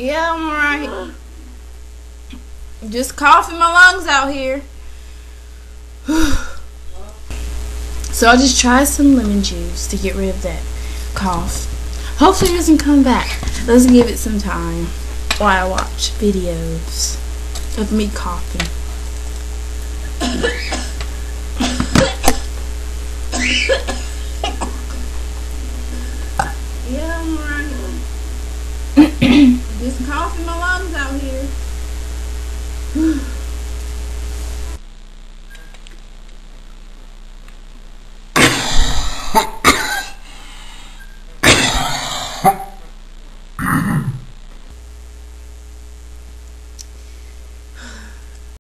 Yeah, I'm alright. Just coughing my lungs out here. So I'll just try some lemon juice to get rid of that cough. Hopefully it doesn't come back. Let's give it some time while I watch videos of me coughing.